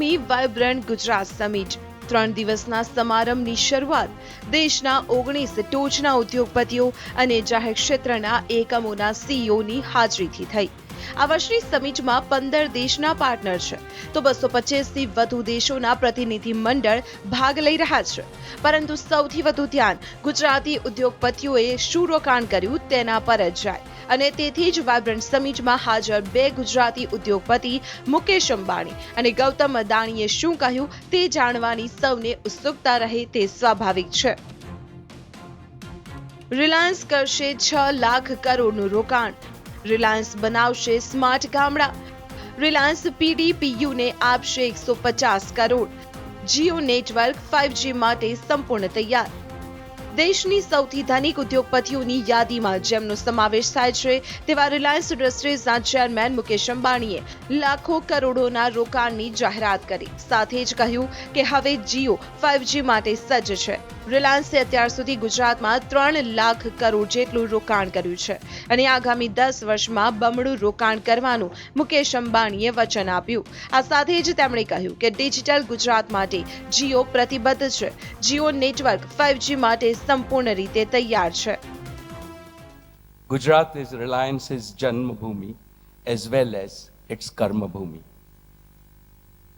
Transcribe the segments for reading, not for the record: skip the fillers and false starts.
મી vibrant Gujarat summit 3 દિવસના સમારંભની શરૂઆત દેશના 19 ટોચના ઉદ્યોગપતિઓ અને જાહેર ક્ષેત્રના એકમોના સીઈઓની હાજરીથી થઈ। આ વર્ષની સમિટમાં 15 દેશના પાર્ટનર છે તો 225થી વધુ દેશોના પ્રતિનિધિ મંડળ ભાગ લઈ રહ્યા છે। પરંતુ સૌથી વધુ ધ્યાન ગુજરાતી ઉદ્યોગપતિઓએ શું રોકાણ કર્યું તેના પર જ જાય અને તેથી જ વાઇબ્રન્ટ સમિટમાં હાજર 2 ગુજરાતી ઉદ્યોગપતિ મુકેશ અંબાણી અને ગૌતમ અદાણીએ શું કહ્યું તે જાણવાની સૌને ઉત્સુકતા રહે તે સ્વાભાવિક છે। રિલાયન્સ કરશે 6 લાખ કરોડનું રોકાણ। રિલાયન્સ બનાવશે સ્માર્ટ ગામડા। રિલાયન્સ પીડીપીયુને આપશે 150 કરોડ। જીઓ નેટવર્ક 5G માટે સંપૂર્ણ તૈયાર। દેશની સૌથી ધનિક ઉદ્યોગપતિઓની યાદીમાં જેમનો સમાવેશ થાય છે તેવા રિલાયન્સ ઇન્ડસ્ટ્રીઝના ચેરમેન મુકેશ અંબાણીએ લાખો કરોડોના રોકાણની જાહેરાત કરી। સાથે જ કહ્યું કે હવે જીઓ 5G માટે સજ્જ છે। રિલાયન્સે અત્યાર સુધી ગુજરાતમાં 3 લાખ કરોડ જેટલું રોકાણ કર્યું છે અને આગામી 10 વર્ષમાં બમણું રોકાણ કરવાનું મુકેશ અંબાણીએ વચન આપ્યું। આ સાથે જ તેમણે કહ્યું કે ડિજિટલ ગુજરાત માટે જીઓ પ્રતિબદ્ધ છે। જીઓ નેટવર્ક 5G માટે સંપૂર્ણ રીતે તૈયાર છે। Gujarat is Reliance's Janmabhoomi as well as its Karmabhoomi.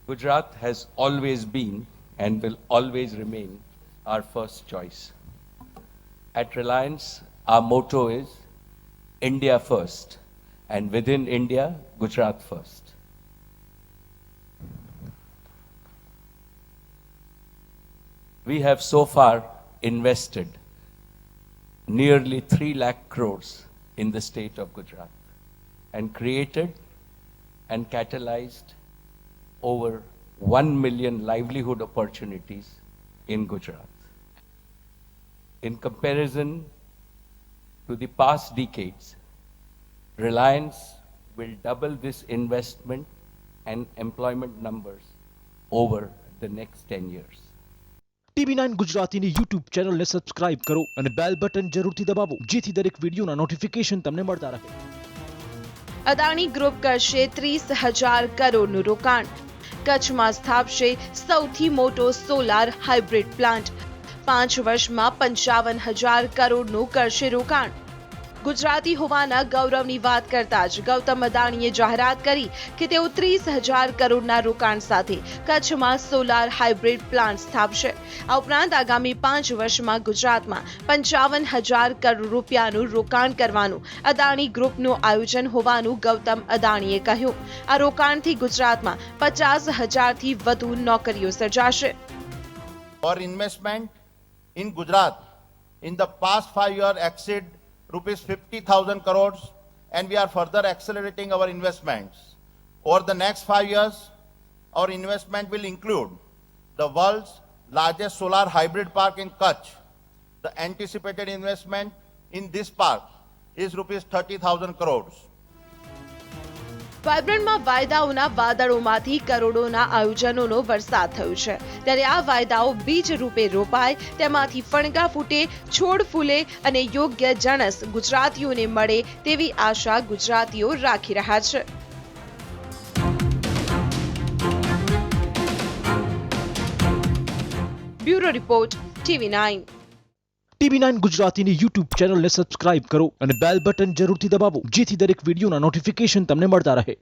Gujarat has always been and will always remain our first choice. At Reliance, our motto is India first, and within India, Gujarat first. We have so far invested nearly 3 lakh crores in the state of Gujarat and created and catalyzed over 1 million livelihood opportunities in Gujarat. In comparison to the past decades, Reliance will double this investment and employment numbers over the next 10 years. TV9 ગુજરાતીની YouTube ચેનલને subscribe કરો અને bell button જરૂરથી દબાવો જેથી દરેક વિડીયોના notification તમને મળતા રહે। અદાણી ગ્રુપ કરશે 30,000 કરોડનું રોકાણ। કચ્છમાં સ્થાપશે સૌથી મોટો સોલાર હાઇબ્રિડ પ્લાન્ટ। 5 વર્ષમાં 55,000 કરોડનું કરશે રોકાણ। ગુજરાતી હોવાના ગૌરવની વાત કરતા જ ગૌતમ અદાણીએ જાહેરાત કરી કે તેઓ 30,000 કરોડના રોકાણ સાથે કચ્છમાં સોલાર હાઇબ્રિડ પ્લાન્ટ સ્થાપશે। આ ઉપરાંત આગામી 5 વર્ષમાં ગુજરાતમાં 55,000 કરોડ રૂપિયાનું રોકાણ કરવાનું અદાણી ગ્રુપનું આયોજન હોવાનું ગૌતમ અદાણીએ કહ્યું। આ રોકાણથી ગુજરાતમાં 50,000થી વધુ નોકરીઓ સર્જાશે। Our investment in Gujarat in the past 5 years exceed rupees 50,000 crores, and we are further accelerating our investments. Over the next 5 years, our investment will include the world's largest solar hybrid park in Kutch. The anticipated investment in this park is rupees 30,000 crores. વાઇબ્રન્ટમાં વાયદાઓના વાદળોમાંથી કરોડોના આયોજનોનો વરસાદ થયો છે ત્યારે આ વાયદાઓ બીજ રૂપે રોપાય તેમાંથી ફણગા ફૂટે છોડ ફૂલે અને યોગ્ય જણસ ગુજરાતીઓને મળે તેવી આશા ગુજરાતીઓ રાખી રહ્યા છે। Bureau report TV9। TV9 ગુજરાતીની YouTube ચેનલને સબસ્ક્રાઇબ કરો અને બેલ બટન જરૂરથી દબાવો જેથી દરેક વિડીયોના નોટિફિકેશન તમને મળતા રહે।